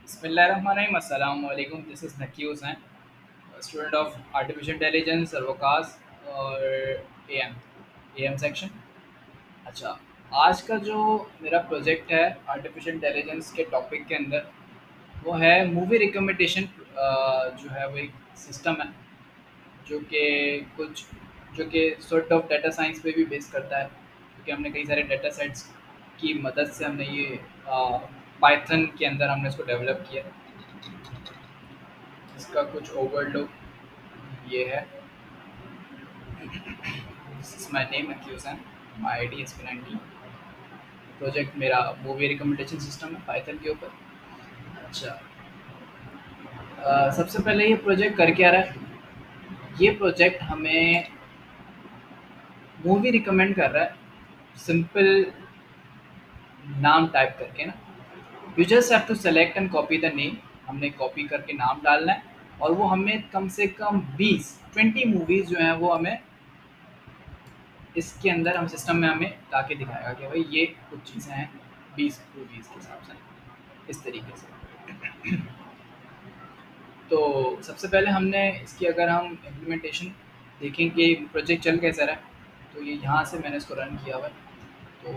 Bismillahirrahmanirrahim. Assalamu alaikum. This is Naki Hussain, a student of Artificial Intelligence, Servocast और AM AM section. अच्छा, आज का जो मेरा प्रोजेक्ट है आर्टिफिशियल इंटेलिजेंस के टॉपिक के अंदर वो है मूवी रिकमेंडेशन। जो है वो एक सिस्टम है जो कि कुछ जो कि सॉर्ट ऑफ डाटा साइंस पे भी बेस करता है, क्योंकि हमने कई सारे डाटा सेट्स की मदद से हमने ये पाइथन के अंदर हमने इसको डेवलप किया। इसका कुछ ओवरलुक ये है। दिस इज माय नेम एक्यूज and my ID S P 19। Project मेरा मूवी रिकमेंडेशन सिस्टम है पाइथन के ऊपर। अच्छा, सबसे पहले ये प्रोजेक्ट कर क्या रहा है। ये प्रोजेक्ट हमें मूवी रिकमेंड कर रहा है सिंपल नाम टाइप करके ना। You just have to select and copy the name. हमने कॉपी करके नाम डालना है और वो हमें कम से कम 20 मूवीज़ जो हैं वो हमें इसके अंदर हम सिस्टम में हमें ला के दिखाएगा कि भाई ये कुछ चीज़ें हैं 20 मूवीज़ के हिसाब से, इस तरीके से। तो सबसे पहले हमने इसकी अगर हम इम्प्लीमेंटेशन देखें कि प्रोजेक्ट चल कैसा रहा है, तो ये यहाँ से मैंने इसको रन किया हुआ है। तो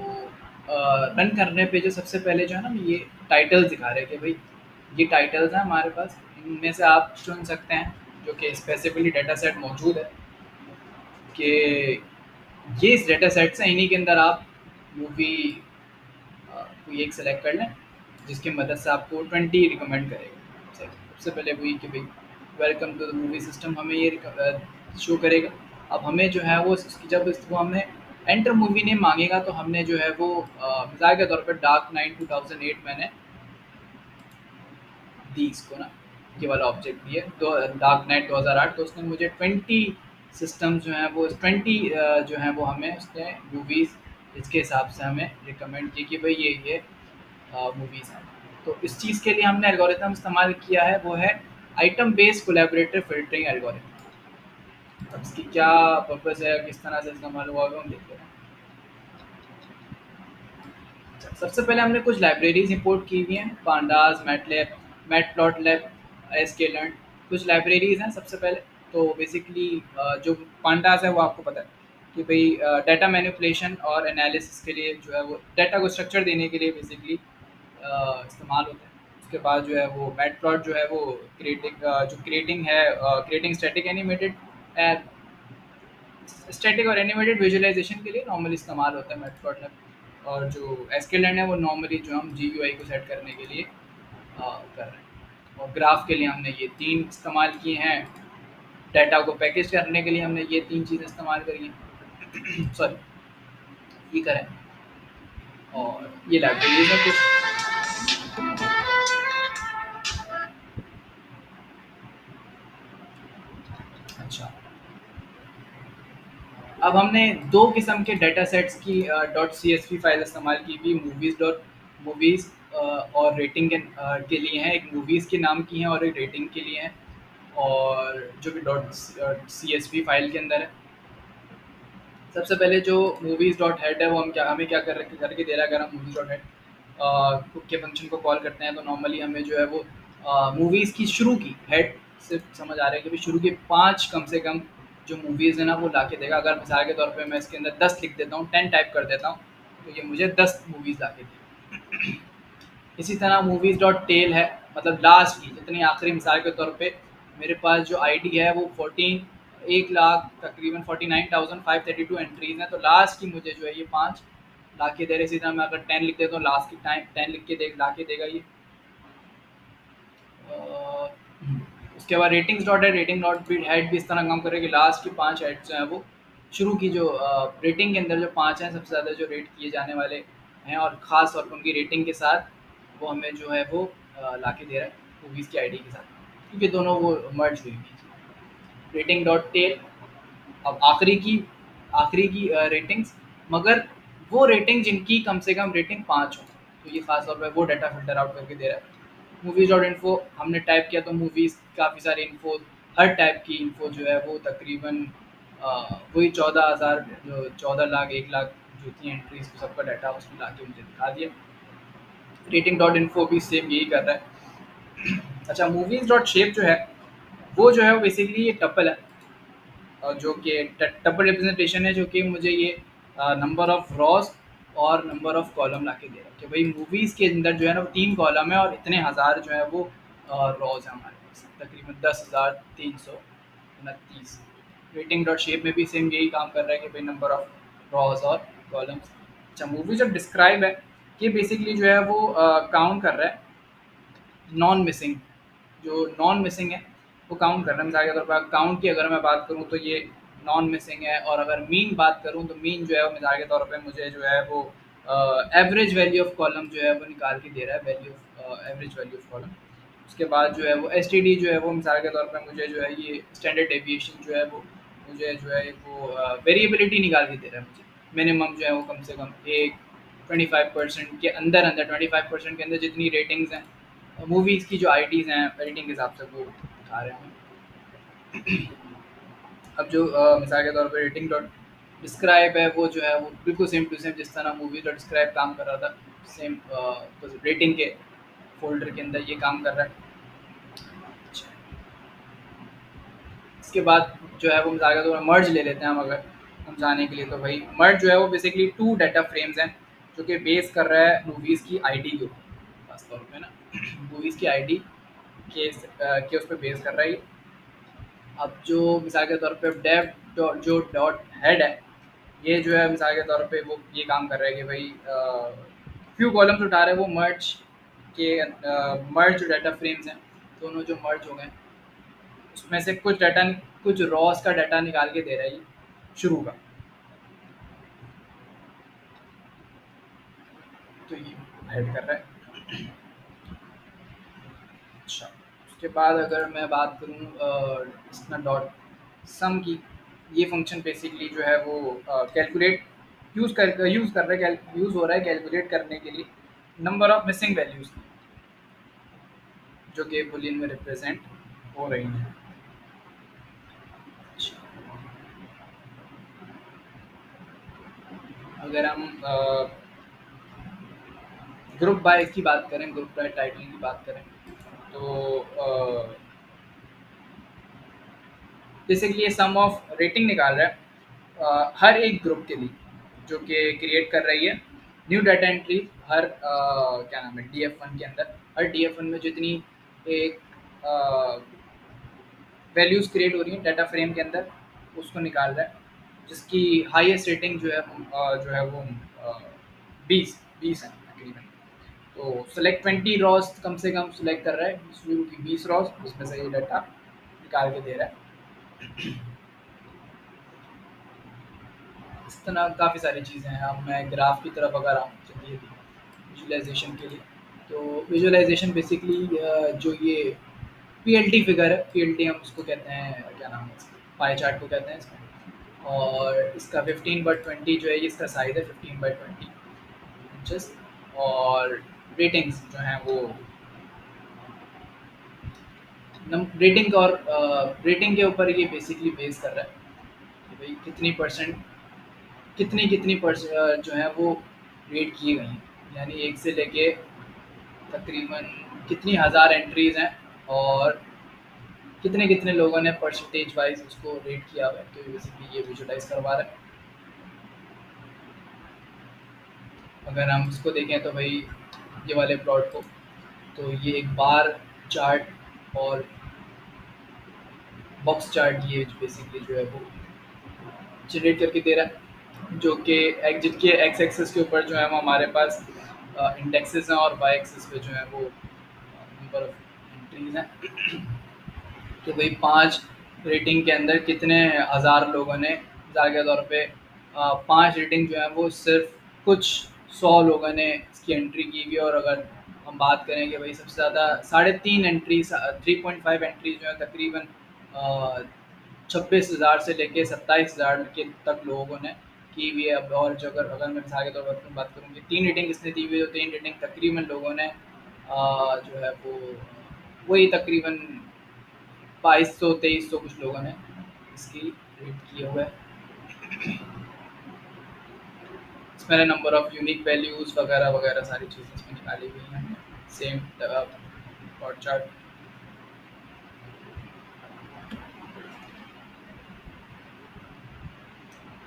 रन करने पे जो सबसे पहले जो है ना ये टाइटल्स दिखा रहे हैं कि भाई ये टाइटल्स हैं हमारे पास, इनमें से आप चुन सकते हैं जो कि स्पेसिफिकली डाटा सेट मौजूद है कि ये इस डेटा सेट से इन्हीं के अंदर आप मूवी कोई एक सेलेक्ट कर लें जिसकी मदद से आपको 20 रिकमेंड करेगा। सबसे पहले वही कि भाई welcome to the movie system हमें ये शो करेगा। अब हमें जो है वो जब इसको हमें एंटर मूवी नेम मांगेगा तो हमने जो है वो मिसाल के तौर पर डार्क नाइट 2008 मैंने दी इसको ना, ये वाला ऑब्जेक्ट दिया तो डार्क नाइट 2008, तो उसने मुझे 20 सिस्टम जो हैं वो 20 जो हैं वो हमें उसने मूवीज़ इसके हिसाब से हमें रिकमेंड की कि भाई ये मूवीज़ हैं। तो इस चीज़ के लिए हमने एल्गोरिथम इस्तेमाल किया है वो है item based collaborative filtering algorithm. अब इसकी क्या पर्पज़ है, किस तरह से इस्तेमाल हुआ है हम देखते हैं। अच्छा, सबसे पहले हमने कुछ लाइब्रेरीज इंपोर्ट की हुई हैं, पांडास, मैटलैब, मैटप्लॉटलिब, एस्केलेंट, कुछ लाइब्रेरीज हैं सबसे पहले। तो बेसिकली जो पांडास है वो आपको पता है कि भाई डाटा मैनिपुलेशन और एनालिसिस के लिए जो है वो डाटा को स्ट्रक्चर देने के लिए बेसिकली इस्तेमाल होता है। उसके बाद जो है वो मैटप्लॉट जो है वो क्रिएटिंग स्टैटिक एनिमेटेड स्टैटिक और एनिमेटेड विजुअलाइजेशन के लिए नॉर्मली इस्तेमाल होता है मैटप्लॉटलिब। और जो एस्केलेंट है वो नॉर्मली जो हम जीयूआई को सेट करने के लिए कर रहे हैं। और ग्राफ के लिए हमने ये 3 इस्तेमाल किए हैं। डाटा को पैकेज करने के लिए हमने ये 3 चीज़ें इस्तेमाल करी हैं। सॉरी, ये करें। और ये लाइब्रेरीज है कुछ। अच्छा, अब हमने 2 किस्म के डाटा सेट्स की डॉट सीएसवी फाइल इस्तेमाल की हुई, मूवीज़ और रेटिंग के लिए हैं। एक मूवीज़ के नाम की हैं और एक रेटिंग के लिए हैं, और जो कि डॉट सीएसवी फाइल के अंदर है। सबसे पहले जो मूवीज़ डॉट हेड है वो हमें क्या करके दे रहा है। अगर हम मूवीज़ डॉट हेड के फंक्शन को कॉल करते हैं तो नॉर्मली हमें जो है वो मूवीज़ की शुरू की हेड से समझ आ रहा है कि भाई शुरू के 5 कम से कम जो मूवीज़ है ना वो ला के देगा। अगर मिसाल के तौर पे मैं इसके अंदर 10 लिख देता हूँ, 10 टाइप कर देता हूँ, तो ये मुझे 10 मूवीज़ ला के देगा। इसी तरह मूवीज़ डॉट टेल है, मतलब लास्ट की जितनी आखिरी, मिसाल के तौर पे मेरे पास जो आईडी है वो 1 लाख तकरीबन 49,532 एंट्रीज़ हैं, तो लास्ट की मुझे जो है ये 5 ला के दे रहे। इसी तरह मैं अगर 10 लिख देता हूँ लास्ट की टाइम 10 लिख के ला के देगा ये। अ, उसके बाद रेटिंग्स डॉट है, रेटिंग डॉट भी हेड भी इस तरह काम करेगी। लास्ट की 5 हेड जो हैं वो शुरू की जो रेटिंग के अंदर जो 5 हैं सबसे ज़्यादा जो रेट किए जाने वाले हैं और ख़ास तौर पर उनकी रेटिंग के साथ वो हमें जो है वो ला के दे रहा है मूवीज़ की आईडी के साथ, क्योंकि दोनों वो मर्ज हुई हुई है। रेटिंग डॉट टेल, अब आखिरी की रेटिंग्स, मगर वो रेटिंग जिनकी कम से कम रेटिंग 5 हो, तो ये ख़ास तौर पे वो डाटा फ़िल्टर आउट करके दे रहा है। मूवीज़ डॉट इन्फो हमने टाइप किया तो मूवीज़ काफ़ी सारी इन्फो, हर टाइप की इन्फो जो है वो तकरीबन वही 14,000 जो 14 लाख 1 लाख जो थी एंट्रीज़ सबका डाटा उसमें ला के मुझे दिखा दिया। रेटिंग डॉट इन्फो भी सेम यही कर रहा है। अच्छा, मूवीज डॉट शेप जो है वो जो है वो बेसिकली ये टपल है, और जो कि टपल रिप्रेजेंटेशन है, जो कि मुझे ये नंबर ऑफ रॉस और नंबर ऑफ कॉलम ला के दे रहा है कि भाई मूवीज़ के अंदर जो है ना वो 3 कॉलम है और इतने हज़ार जो है वो रॉस है हमारे पास, तकरीबन 10,329। रेटिंग डॉट शेप में भी सेम यही काम कर रहा है कि भाई नंबर ऑफ रॉस और कॉलम्स। अच्छा, मूवी जो डिस्क्राइब है ये बेसिकली जो है वो काउंट कर रहा है नॉन मिसिंग, जो नॉन मिसिंग है वो काउंट करना है। मिसाल के तौर पर काउंट की अगर मैं बात करूँ तो ये नॉन मिसिंग है, और अगर मीन बात करूँ तो मीन जो है वो मिसाल के तौर पे मुझे जो है वो एवरेज वैल्यू ऑफ कॉलम जो है वो निकाल के दे रहा है, value average value of column. उसके बाद जो है वो एस जो है वो मिसाल के तौर पे मुझे जो है ये स्टैंडर्ड डेविएशन जो है वो मुझे जो है वो वेरिएबिलिटी निकाल के दे रहा है मुझे। मिनिमम जो है वो कम से कम एक 25% के अंदर अंदर 25% के अंदर जितनी रेटिंग्स हैं मूवीज़ की, जो आईडीज़ हैं रेटिंग के हिसाब से वो उठा रहे हैं। अब जो मिसाल के तौर पे रेटिंग डॉट डिस्क्राइब है वो जो है वो बिल्कुल सेम टू सेम जिस तरह मूवी डॉट डिस्क्राइब काम कर रहा था, सेम रेटिंग के फोल्डर के अंदर ये काम कर रहा है। अच्छा, इसके बाद जो है वो मिसाल के तौर पर मर्ज ले लेते हैं हम अगर समझाने के लिए, तो भाई मर्ज जो है वो बेसिकली 2 डाटा फ्रेम्स हैं जो कि बेस कर रहा है मूवीज़ की आईडी के ऊपर, खास तौर पे ना मूवीज़ की आईडी के उस पर बेस कर रहा है ये। अब जो मिसाल के तौर पे डेव जो डॉट हेड है, ये जो है मिसाल के तौर पे वो ये काम कर रहा है कि भाई फ्यू कॉलम्स उठा रहे हैं वो मर्ज के, मर्ज जो डाटा फ्रेम्स हैं दोनों जो मर्ज हो गए उसमें से कुछ डाटा, कुछ रॉस का डाटा निकाल के दे रहा है ये शुरू का, तो ये हेड कर रहा है। अच्छा, उसके बाद अगर मैं बात करूँ इसमें डॉट सम की, ये फंक्शन बेसिकली जो है वो कैलकुलेट यूज़ कर रहा है, यूज़ हो रहा है कैलकुलेट करने के लिए नंबर ऑफ मिसिंग वैल्यूज़ जो कि बुलियन में रिप्रेजेंट हो रही हैं। अच्छा, अगर हम ग्रुप बाय की बात करें, ग्रुप बाय टाइटलिंग की बात करें, तो बेसिकली ये सम ऑफ रेटिंग निकाल रहा है हर एक ग्रुप के लिए, जो कि क्रिएट कर रही है न्यू डाटा एंट्री हर क्या नाम है DF1 के अंदर। हर DF1 में जितनी एक वैल्यूज़ क्रिएट हो रही हैं डाटा फ्रेम के अंदर उसको निकाल रहा है, जिसकी हाईएस्ट रेटिंग जो है जो है वो 20 है तकरीबन। तो सेलेक्ट 20 रॉस कम से कम सेलेक्ट कर रहा है शुरू की 20 रॉस, उसमें से ये डाटा निकाल के दे रहा है। इस तरह काफ़ी सारी चीज़ें हैं। अब मैं ग्राफ की तरफ अगर आऊँ चलिए विजुअलाइजेशन के लिए, तो विजुअलाइजेशन बेसिकली जो ये पीएलटी फिगर है, पीएलटी हम उसको कहते हैं, क्या नाम है इसका, पाई चार्ट को कहते हैं इसमें। और इसका 15/20 जो है ये इसका साइज़ है, 15/20 इंचेस। और रेटिंग्स जो हैं वो रेटिंग और रेटिंग के ऊपर ये बेसिकली बेस कर रहा है कि भाई कितनी परसेंट, कितनी कितनी जो है वो रेट की गई हैं, यानी एक से लेके तकरीबन कितनी हज़ार एंट्रीज़ हैं और कितने कितने लोगों ने परसेंटेज वाइज उसको रेट किया हुआ है, तो बेसिकली ये विजुलाइज करवा रहा है। अगर हम इसको देखें तो भाई ये वाले प्लॉट को, तो ये एक बार चार्ट और बॉक्स चार्ट ये बेसिकली जो है वो जनरेट करके दे रहा है, जो कि एग्जिट के एक्स एक्सिस के ऊपर जो है वो हमारे पास इंडेक्सेस हैं, और वाई एक्सिस पे जो है वो नंबर ऑफ एंट्रीज हैं कि भाई 5 रेटिंग के अंदर कितने हज़ार लोगों ने, मिसाल के तौर पे 5 रेटिंग जो है वो सिर्फ कुछ 100 लोगों ने इसकी एंट्री की हुई है। और अगर हम बात करें कि भाई सबसे ज़्यादा 3.5 एंट्री 3.5 एंट्री जो है तकरीबन 26,000 से लेके 27,000 के तक लोगों ने की हुई है। अब और जो अगर मैं मिसाल के तौर पर बात करूँ कि 3 रेटिंग इसने दी हुई है, तो 3 रेटिंग तकरीबन लोगों ने जो है वो वही तकरीबन 2200-2300 कुछ लोगों ने इसकी रेट किए हुए है। इसमें नंबर ऑफ यूनिक वैल्यूज़ वगैरह वगैरह सारी चीज़ें इसमें निकाली हुई हैं, सेम डॉट चार्ट।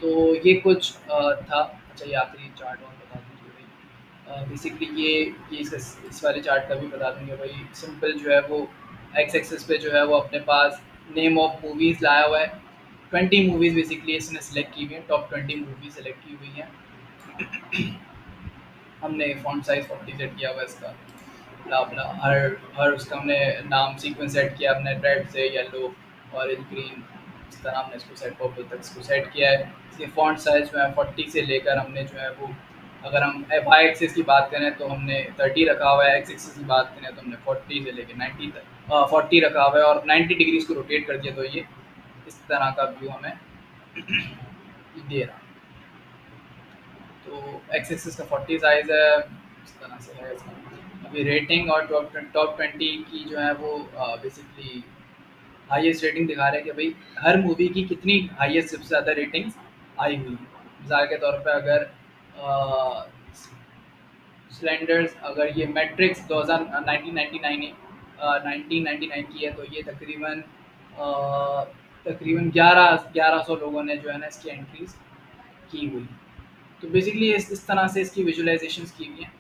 तो ये कुछ था। अच्छा, ये आखिरी चार्ट और बता दीजिए भाई। बेसिकली ये इस वाले चार्ट का भी बता देंगे भाई। सिंपल जो है वो एक्स एक्सिस पे जो है वो अपने पास नेम ऑफ मूवीज़ लाया हुआ है। 20 मूवीज़ बेसिकली इसने सेलेक्ट की हुई हैं, टॉप 20 मूवीज़ सेलेक्ट की हुई हैं। हमने फ़ॉन्ट साइज़ 40 सेट किया हुआ है इसका। ब्ला ब्ला, हर हर उसका हमने नाम सीक्वेंस सेट किया, हमने रेड से येलो, ऑरेंज, ग्रीन, इस तरह हमने इसको सेट पर्पल तक इसको सेट किया है। इसके फ़ॉन्ट साइज़ जो है 40 से लेकर हमने जो है वो, अगर हम वाई एक्सिस की बात करें तो हमने 30 रखा हुआ है, एक्स एक्सिस की बात करें तो हमने 40 से लेकर 90 तक 40 रखा हुआ है, और 90 डिग्री इसको रोटेट कर दिया तो ये इस तरह का व्यू हमें दे रहा। तो एक्स एक्सिस का 40 साइज़ है, इस तरह से है इसका। अभी रेटिंग और टॉप 20 की जो है वो बेसिकली हाईएस्ट रेटिंग दिखा रहे हैं कि भाई हर मूवी की कितनी हाईएस्ट सबसे ज़्यादा रेटिंग्स आई हुई हैं। मिसाल के तौर पे अगर स्लेंडर्स, अगर ये मैट्रिक्स 2000 1999 1999 की है, तो ये तकरीबन 1100 लोगों ने जो है ना इसकी एंट्रीज की हुई। तो बेसिकली इस तरह से इसकी विजुअलाइजेशंस की हुई हैं।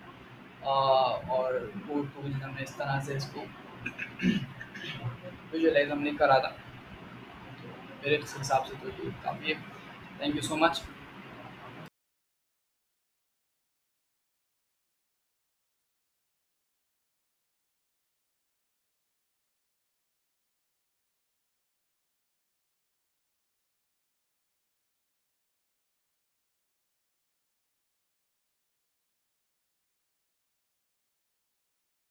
और कोड टूल्स हमने इस तरह से इसको विजुअलाइज हमने करा था। तो मेरे हिसाब से तो ये काफ़ी है। Thank you so much.